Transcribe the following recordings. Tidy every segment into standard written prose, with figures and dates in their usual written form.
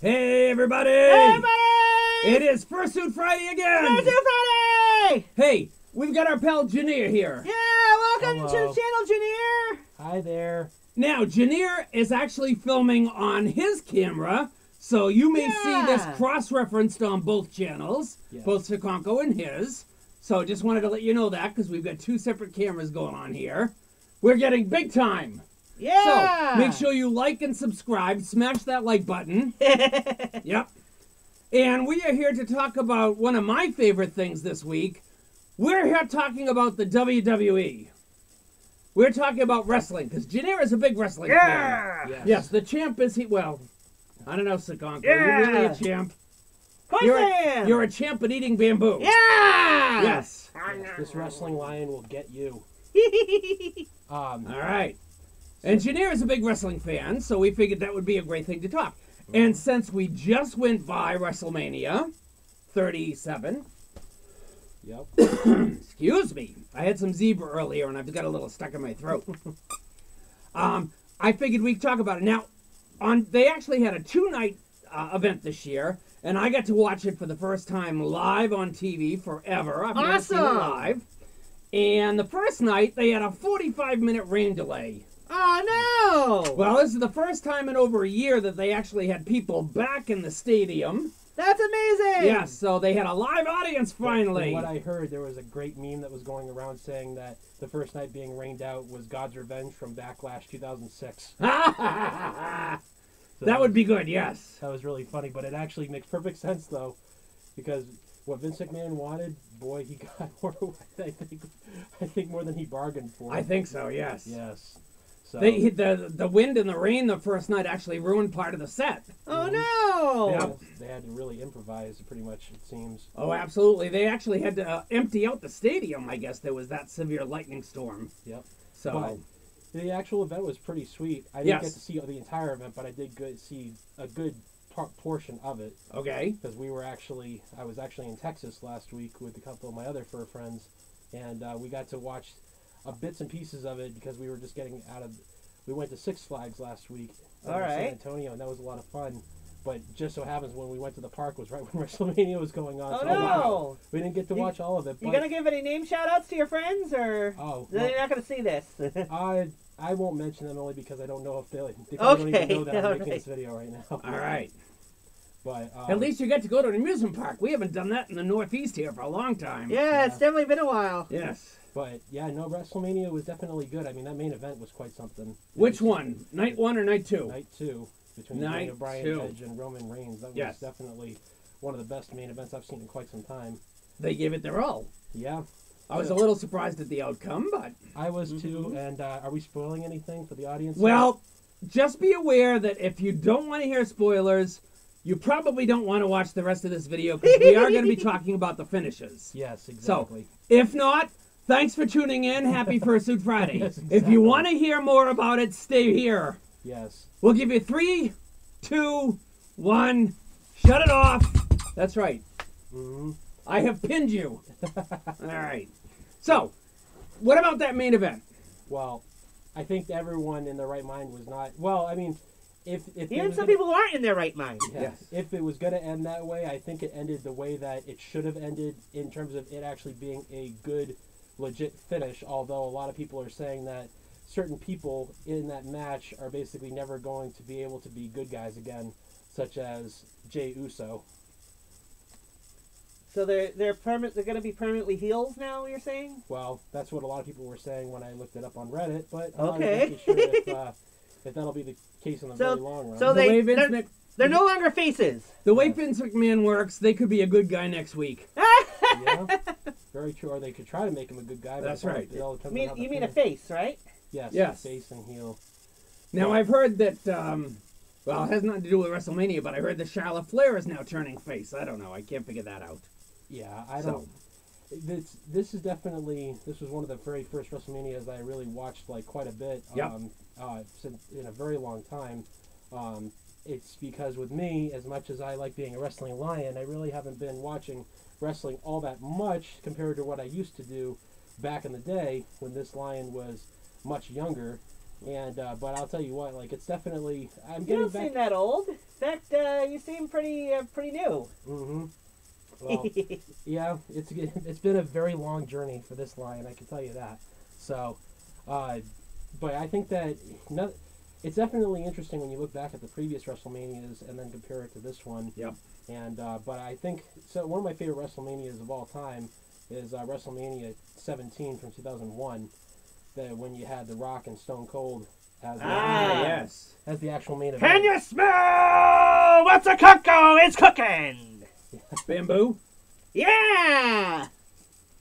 Hey, everybody! Hey, everybody! It is Fursuit Friday again! Fursuit Friday! Hey, we've got our pal Junir here. Yeah, welcome to the channel, Junir! Hi there. Now, Junir is actually filming on his camera, so you may see this cross-referenced on both channels, both Tsukonko and his. So just wanted to let you know that, because we've got two separate cameras going on here. We're getting big time! Yeah! So, make sure you like and subscribe. Smash that like button. Yep. And we are here to talk about one of my favorite things this week. We're here talking about the WWE. We're talking about wrestling, because Junir is a big wrestling fan. Yes, the champ is he. Well, I don't know, Tsukonko. You're really a champ. You're a champ at eating bamboo. Yeah! Yes. This wrestling lion will get you. All right. And Junir is a big wrestling fan, so we figured that would be a great thing to talk. And since we just went by Wrestlemania 37, excuse me, I had some zebra earlier and I've got a little stuck in my throat. I figured we'd talk about it. Now, they actually had a two-night event this year, and I got to watch it for the first time live on TV forever. I've never seen it live. And the first night, they had a 45-minute rain delay. Oh, no! Well, this is the first time in over a year that they actually had people back in the stadium. That's amazing! Yes, so they had a live audience finally. From what I heard, there was a great meme that was going around saying that the first night being rained out was God's revenge from Backlash 2006. That would be good, yes. That was really funny, but it actually makes perfect sense, though, because what Vince McMahon wanted, boy, he got more, I think more than he bargained for. I think so, yes. Yes. So. The wind and the rain the first night actually ruined part of the set. Oh, no! Yep. They had to really improvise, pretty much, it seems. Oh, absolutely. They actually had to empty out the stadium, I guess. There was that severe lightning storm. Yep. So the actual event was pretty sweet. I didn't get to see the entire event, but I did see a good portion of it. Okay. Because I was actually in Texas last week with a couple of my other fur friends, and we got to watch bits and pieces of it because we were just getting we went to Six Flags last week in San Antonio, and that was a lot of fun. But just so happens when we went to the park was right when WrestleMania was going on. Oh, so no! We didn't get to watch all of it. You gonna give any name shout-outs to your friends, or they're not gonna see this? I won't mention them only because I don't know if they don't even know that I'm making this video right now. All right. But at least you got to go to an amusement park. We haven't done that in the Northeast here for a long time. Yeah, it's definitely been a while. Yes. But, yeah, no, WrestleMania was definitely good. I mean, that main event was quite something. Which one? Night 1 or night 2? Night 2. Between Daniel Bryan, Edge, and Roman Reigns. That was definitely one of the best main events I've seen in quite some time. They gave it their all. Yeah. I was a little surprised at the outcome, but... I was too, and are we spoiling anything for the audience? Well, just be aware that if you don't want to hear spoilers, you probably don't want to watch the rest of this video, because we are going to be talking about the finishes. Yes, exactly. So, if not, thanks for tuning in. Happy Fursuit Friday. Yes, exactly. If you want to hear more about it, stay here. Yes. We'll give you 3, 2, 1. Shut it off. That's right. I have pinned you. All right. So, what about that main event? Well, I think everyone in their right mind was not... Well, I mean, if even some people aren't in their right mind. Yes. If it was going to end that way, I think it ended the way that it should have ended in terms of it actually being a good, legit finish, although a lot of people are saying that certain people in that match are basically never going to be able to be good guys again, such as Jey Uso. So they're going to be permanently heels now, you're saying? Well, that's what a lot of people were saying when I looked it up on Reddit, but I'm not exactly sure if that'll be the case in the very long run. So they're no longer faces. The way Vince McMahon works, they could be a good guy next week. Yeah, very true. Or they could try to make him a good guy. That's right. You mean a face, right? Yes. Face and heel. Now, I've heard that, well, it has nothing to do with WrestleMania, but I heard that Charlotte Flair is now turning face. I don't know. I can't figure that out. Yeah, I don't. This is definitely, this was one of the very first WrestleManias I really watched like quite a bit. Since in a very long time. It's because with me, as much as I like being a wrestling lion, I really haven't been watching wrestling all that much compared to what I used to do back in the day when this lion was much younger. And but I'll tell you what, like, it's definitely, I'm getting back. You don't seem that old. fact, you seem pretty new. Mm-hmm. Well, yeah, it's been a very long journey for this line, I can tell you that. So, but I think that it's definitely interesting when you look back at the previous WrestleManias and then compare it to this one. Yep. And but I think one of my favorite WrestleManias of all time is WrestleMania 17 from 2001. When you had The Rock and Stone Cold as as the actual main event. Can you smell what's a Tsukonko is cooking? Bamboo? Yeah!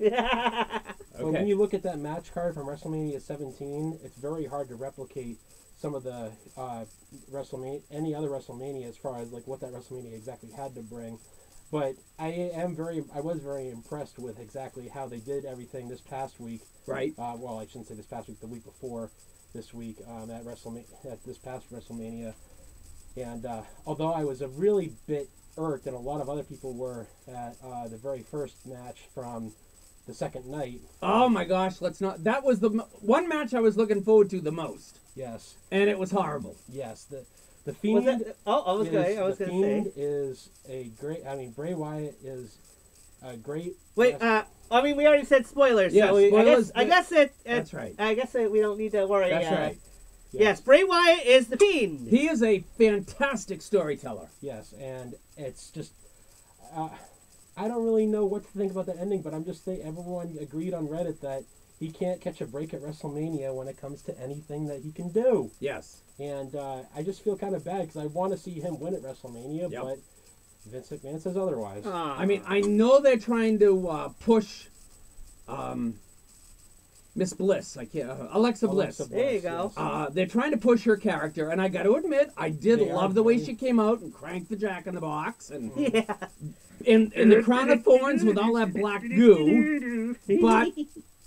But when you look at that match card from WrestleMania 17, it's very hard to replicate some of the any other WrestleMania as far as like what that WrestleMania exactly had to bring. But I was very impressed with exactly how they did everything this past week. Right. Well, I shouldn't say this past week, the week before this week at this past WrestleMania. And although I was a really bit irked, and a lot of other people were at the very first match from the second night. Oh my gosh, let's not. That was the one match I was looking forward to the most. Yes. And it was horrible. Yes. The Fiend. I was going to say. Fiend is a great. I mean, Bray Wyatt is a great. Wait. I mean, we already said spoilers. Yeah, so spoilers. I guess it. That's right. I guess we don't need to worry. That's right. Yes, Bray Wyatt is the Fiend. He is a fantastic storyteller. Yes, and it's just. I don't really know what to think about the ending, but I'm just saying everyone agreed on Reddit that he can't catch a break at WrestleMania when it comes to anything that he can do. Yes. And I just feel kind of bad because I want to see him win at WrestleMania, but Vince McMahon says otherwise. I mean, I know they're trying to push Miss Bliss. Alexa Bliss. There you go. Yes. They're trying to push her character, and I got to admit, I did love the way she came out and cranked the Jack in the Box, and in the crown of thorns with all that black goo. But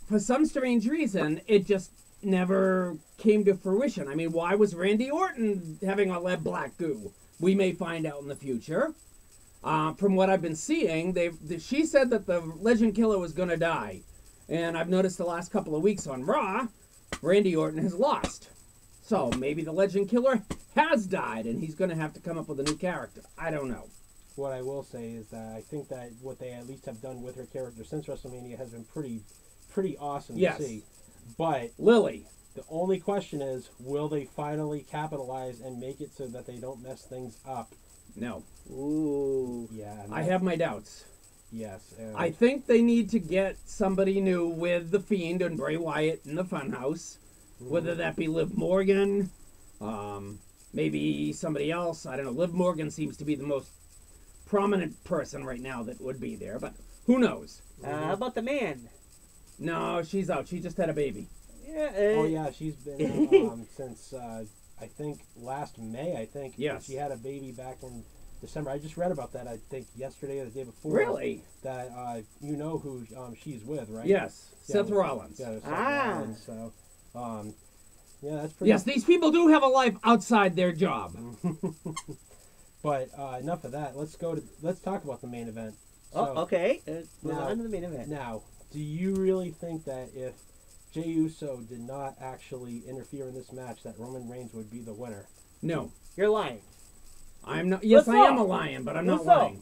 for some strange reason, it just never came to fruition. I mean, why was Randy Orton having all that black goo? We may find out in the future. From what I've been seeing, she said that the Legend Killer was going to die. And I've noticed the last couple of weeks on Raw, Randy Orton has lost. So maybe the Legend Killer has died, and he's going to have to come up with a new character. I don't know. What I will say is that I think that what they at least have done with her character since WrestleMania has been pretty awesome to see. But Lily. The only question is, will they finally capitalize and make it so that they don't mess things up? No. Ooh. Yeah. I have my doubts. Yes. I think they need to get somebody new with The Fiend and Bray Wyatt in the Funhouse. Whether that be Liv Morgan, maybe somebody else. I don't know. Liv Morgan seems to be the most prominent person right now that would be there, but who knows? How about the man? No, she's out. She just had a baby. Yeah. Oh yeah, she's been since I think last May. I think she had a baby back in December. I just read about that. I think yesterday or the day before. Really? That you know who she's with, right? Yes, Seth Rollins. Yeah, Seth Rollins. So, yeah, that's pretty. Yes, these people do have a life outside their job. But enough of that. Let's talk about the main event. Okay. Move on to the main event. Now, do you really think that if Jey Uso did not actually interfere in this match, that Roman Reigns would be the winner? No. You're lying. I'm not. Yes, I am a lion, but I'm not lying.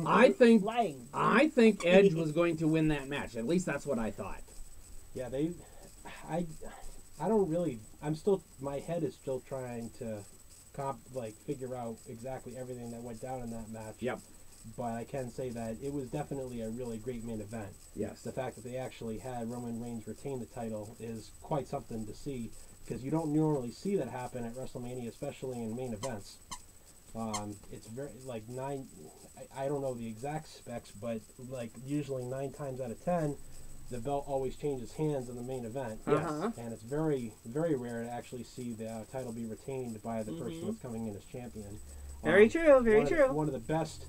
I think Edge was going to win that match. At least that's what I thought. Yeah, I don't really. My head is still trying to figure out exactly everything that went down in that match. Yep. But I can say that it was definitely a really great main event. Yes. The fact that they actually had Roman Reigns retain the title is quite something to see, because you don't normally see that happen at WrestleMania, especially in main events. It's very nine. I don't know the exact specs, but usually 9 times out of 10, the belt always changes hands in the main event. Yes. And it's very, very rare to actually see the title be retained by the person that's coming in as champion. Very true. Very true. One of the best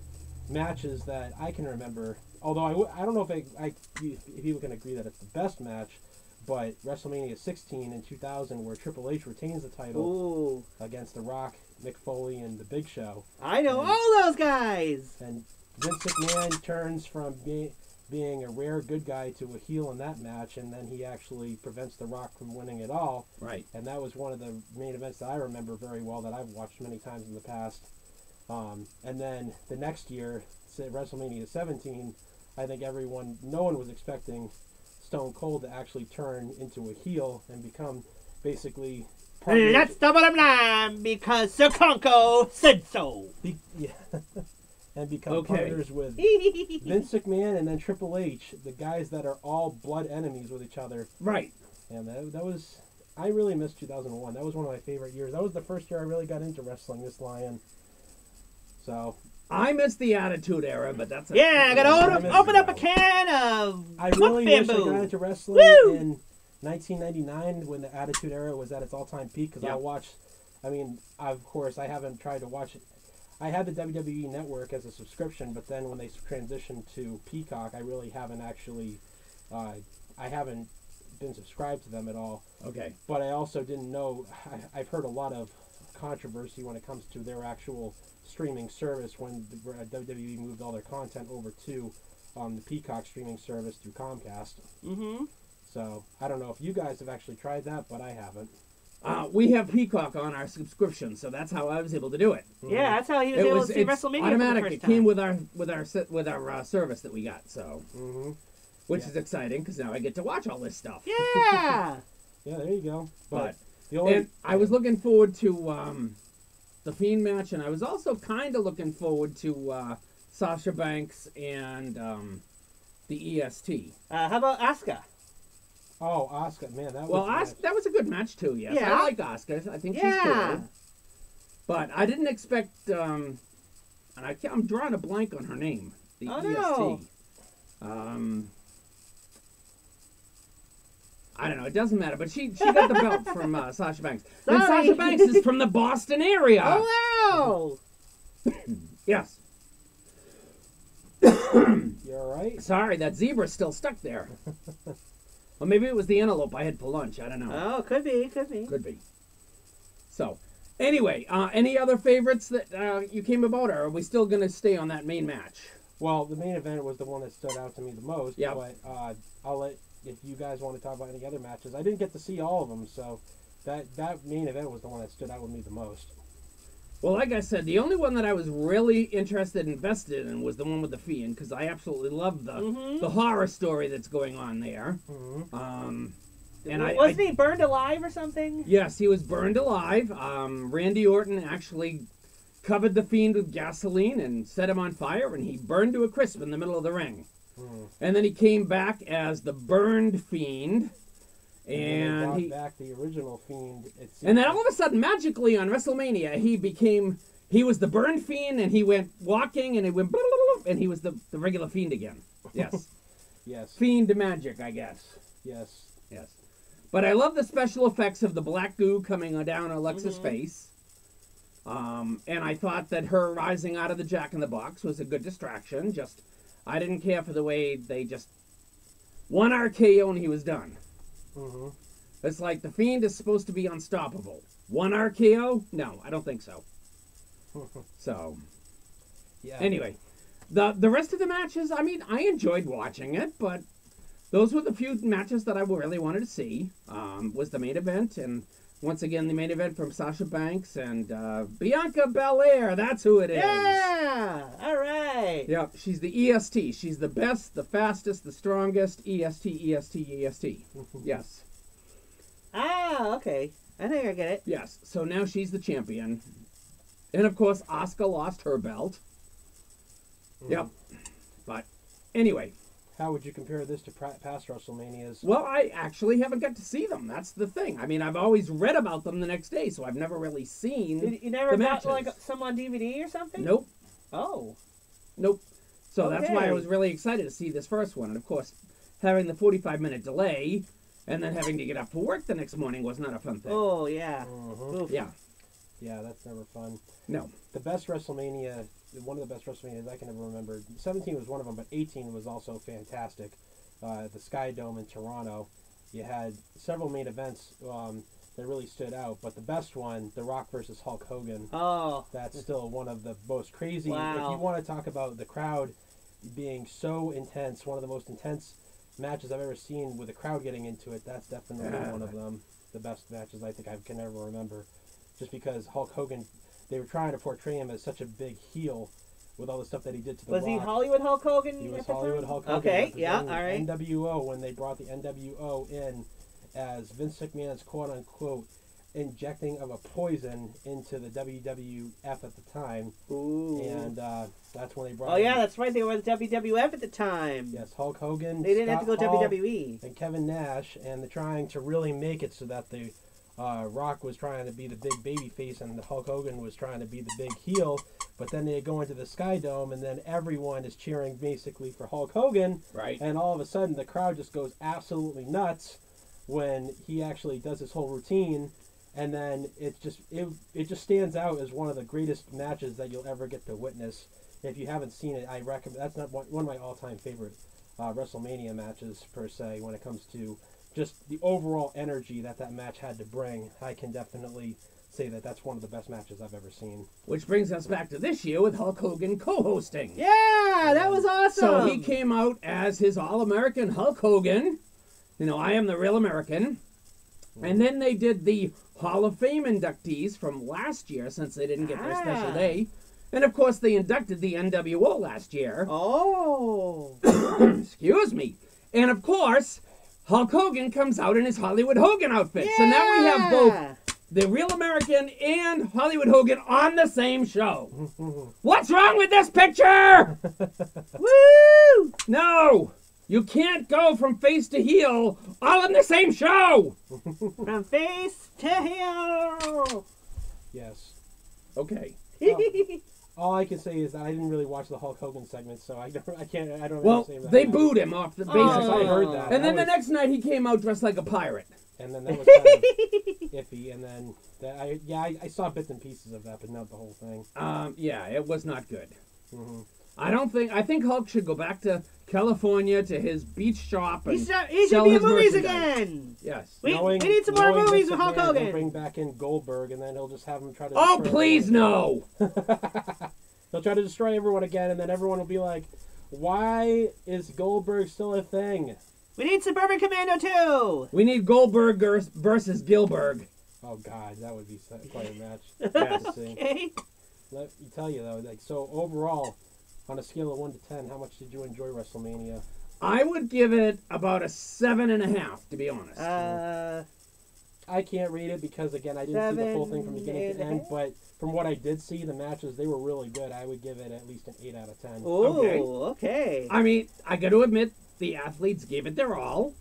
matches that I can remember, although I don't know if people can agree that it's the best match, but WrestleMania 16 in 2000, where Triple H retains the title against The Rock, Mick Foley, and The Big Show. I know all those guys! And Vince McMahon turns from being a rare good guy to a heel in that match, and then he actually prevents The Rock from winning it all. Right. And that was one of the main events that I remember very well, that I've watched many times in the past. And then the next year, WrestleMania 17, I think no one was expecting Stone Cold to actually turn into a heel and become basically partners. That's the bottom line because Tsukonko said so. And become partners with Vince McMahon and then Triple H, the guys that are all blood enemies with each other. Right. And that was, I really missed 2001. That was one of my favorite years. That was the first year I really got into wrestling, this Lion. So. I missed the Attitude Era, but that's... I gotta open up a can of I really wish I got into wrestling in 1999 when the Attitude Era was at its all-time peak, because of course, I haven't tried to watch it. I had the WWE Network as a subscription, but then when they transitioned to Peacock, I really haven't actually... I haven't been subscribed to them at all. Okay. But I also didn't know... I've heard a lot of controversy when it comes to their actual streaming service when the WWE moved all their content over to the Peacock streaming service through Comcast. Mm-hmm. So, I don't know if you guys have actually tried that, but I haven't. We have Peacock on our subscription, so that's how I was able to do it. Mm-hmm. Yeah, that's how he was able to see WrestleMania automatic. For the first It time. came with our service that we got, so which is exciting because now I get to watch all this stuff. Yeah. Yeah, there you go. But I was looking forward to the Fiend match, and I was also kind of looking forward to Sasha Banks and the EST. How about Asuka? Oh, Asuka, man, that was that was a good match too. Yes, Yeah. I like Asuka. I think she's cool. But I didn't expect. And I'm drawing a blank on her name. The EST. No. I don't know. It doesn't matter. But she got the belt from Sasha Banks. And Sasha Banks is from the Boston area. Oh wow. Yes. You all right? Sorry, that zebra's still stuck there. Or maybe it was the antelope I had for lunch. I don't know. Oh, could be. Could be. So, anyway, any other favorites that you came about, or are we still going to stay on that main match? Well, the main event was the one that stood out to me the most. Yeah. But I'll let, if you guys want to talk about any other matches. I didn't get to see all of them, so that main event was the one that stood out with me the most. Well, like I said, the only one that I was really interested and invested in was the one with the Fiend, because I absolutely love the horror story that's going on there. Wasn't And he burned alive or something? Yes, he was burned alive. Randy Orton actually covered the Fiend with gasoline and set him on fire, and he burned to a crisp in the middle of the ring. And then he came back as the burned Fiend. And he brought back the original Fiend. And then all of a sudden, magically on WrestleMania, he was the burned Fiend, and he went walking, and he went, and he was the regular Fiend again. Yes. Yes. Fiend magic, I guess. Yes. Yes. But I love the special effects of the black goo coming down Alexa's face. And I thought that her rising out of the Jack-in-the-Box was a good distraction. I didn't care for the way they just one RKO and he was done. It's like the Fiend is supposed to be unstoppable. One RKO? No, I don't think so. So, anyway, the rest of the matches, I mean, I enjoyed watching it, but those were the few matches that I really wanted to see. Was the main event, and once again, the main event from Sasha Banks and Bianca Belair. That's who it is. Yeah! All right. Yep, she's the EST. She's the best, the fastest, the strongest. EST, EST, EST. Yes. Ah, okay. I think I get it. Yes, so now she's the champion. And, of course, Asuka lost her belt. Yep. But, anyway. How would you compare this to past WrestleManias? Well, I actually haven't got to see them. That's the thing. I mean, I've always read about them the next day, so I've never really seen You never the got, matches. some on DVD or something? Nope. Oh. Nope. So that's why I Okay. was really excited to see this first one. And, of course, having the 45-minute delay and then having to get up for work the next morning was not a fun thing. Oh, yeah. Oof. Yeah. Yeah, that's never fun. No. The best WrestleMania, one of the best WrestleManias I can ever remember, 17 was one of them, but 18 was also fantastic. The Sky Dome in Toronto. You had several main events that really stood out, but the best one, The Rock versus Hulk Hogan. Oh. That's still one of the most crazy. Wow. If you want to talk about the crowd being so intense, one of the most intense matches I've ever seen with the crowd getting into it, that's definitely one of them. The best matches I think I can ever remember. Just because Hulk Hogan, they were trying to portray him as such a big heel with all the stuff that he did to the Was Rock. he Hollywood Hulk Hogan? He was at the Hollywood time? Hulk Hogan. Okay, yeah, all right. NWO, when they brought the NWO in as Vince McMahon's quote-unquote injecting of a poison into the WWF at the time. Ooh. And that's when they brought Oh, yeah, that's right. They were the WWF at the time. Yes, Hulk Hogan, They didn't have to go Scott Hall, WWE. and Kevin Nash, and they're trying to really make it so that the Rock was trying to be the big baby face and the Hulk Hogan was trying to be the big heel, but then they go into the Sky Dome and then everyone is cheering basically for Hulk Hogan, Right. and all of a sudden the crowd just goes absolutely nuts when he actually does his whole routine, and then it just stands out as one of the greatest matches that you'll ever get to witness. If you haven't seen it, I recommend. That's not one of my all-time favorite WrestleMania matches per se when it comes to just the overall energy that match had to bring. I can definitely say that that's one of the best matches I've ever seen. Which brings us back to this year with Hulk Hogan co-hosting. Yeah, that was awesome. So he came out as his All-American Hulk Hogan. You know, I am the real American. And then they did the Hall of Fame inductees from last year, since they didn't get their special day. And of course, they inducted the NWO last year. Oh. Excuse me. And of course, Hulk Hogan comes out in his Hollywood Hogan outfit. Yeah. So now we have both the real American and Hollywood Hogan on the same show. What's wrong with this picture? Woo! No! You can't go from face to heel all in the same show! From face to heel. Yes. Okay. All I can say is that I didn't really watch the Hulk Hogan segment, so I don't Well, really say that. they booed him off the basis. Oh. I heard that. And then the was- next night he came out dressed like a pirate. And then that was kind of iffy. And then I saw bits and pieces of that, but not the whole thing. Yeah, it was not good. Mm-hmm. I think Hulk should go back to California to his beach shop and He should sell be in his movies merchandise. again. Yes. We need some more movies Vince with Hulk McMahon, Hogan. He'll bring back in Goldberg, and then he'll just have him try to. Oh, destroy please everyone. no! He'll try to destroy everyone again, and then everyone will be like, "Why is Goldberg still a thing?" We need Suburban Commando too. We need Goldberg versus Gilberg. Oh God, that would be quite a match. Yes. To see. Okay. Let me tell you though, like so overall, on a scale of 1 to 10, how much did you enjoy WrestleMania? I would give it about a 7.5, to be honest. I can't rate it because again, I didn't see the full thing from beginning to end. But from what I did see, the matches they were really good. I would give it at least an 8 out of 10. Oh, okay. I mean, I got to admit, the athletes gave it their all.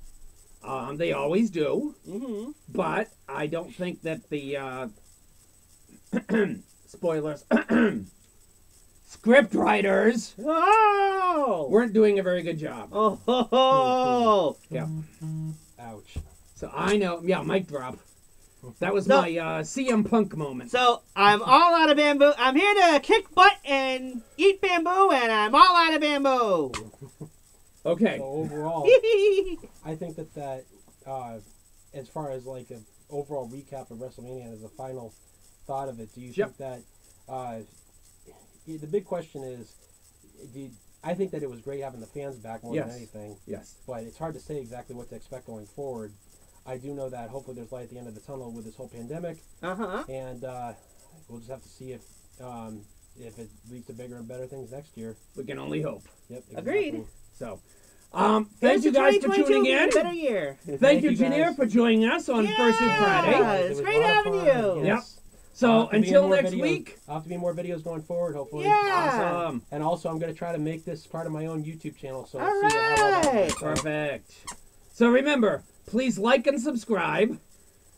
They always do. Mm-hmm. But I don't think that the spoilers script writers weren't doing a very good job. Oh. Yeah. Ouch. So I know. Yeah, mic drop. That was my CM Punk moment. So I'm all out of bamboo. I'm here to kick butt and eat bamboo, and I'm all out of bamboo. Okay. So overall, I think that as far as like an overall recap of WrestleMania as a final thought of it, do you think that the big question is, I think that it was great having the fans back more than anything. Yes. But it's hard to say exactly what to expect going forward. I do know that hopefully there's light at the end of the tunnel with this whole pandemic. Uh-huh. And we'll just have to see if it leads to bigger and better things next year. We can only hope. Yep. Agreed. Exactly. So, thank you guys for tuning in. Better year. Thank you, Junir, for joining us on First Week Friday. It's great having you. Yep. So until next week, I'll have to be more videos going forward, hopefully. Yeah. Awesome. And also, I'm going to try to make this part of my own YouTube channel. So All I'll see how well that right. works out. Perfect. So remember, please like and subscribe.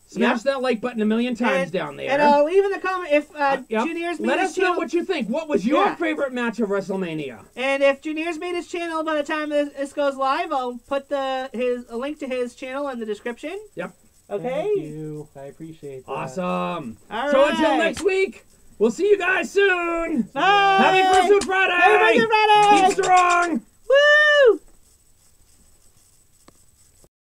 Smash that like button a million times down there. And leave in the comment if Junir's made Let his us know channel. what you think. What was your favorite match of WrestleMania? And if Junir's made his channel by the time this goes live, I'll put a link to his channel in the description. Yep. Okay. Thank you. I appreciate that. Awesome. All So right. until next week, we'll see you guys soon. Bye. Happy First Week Friday. Happy First Week Friday. Keep strong.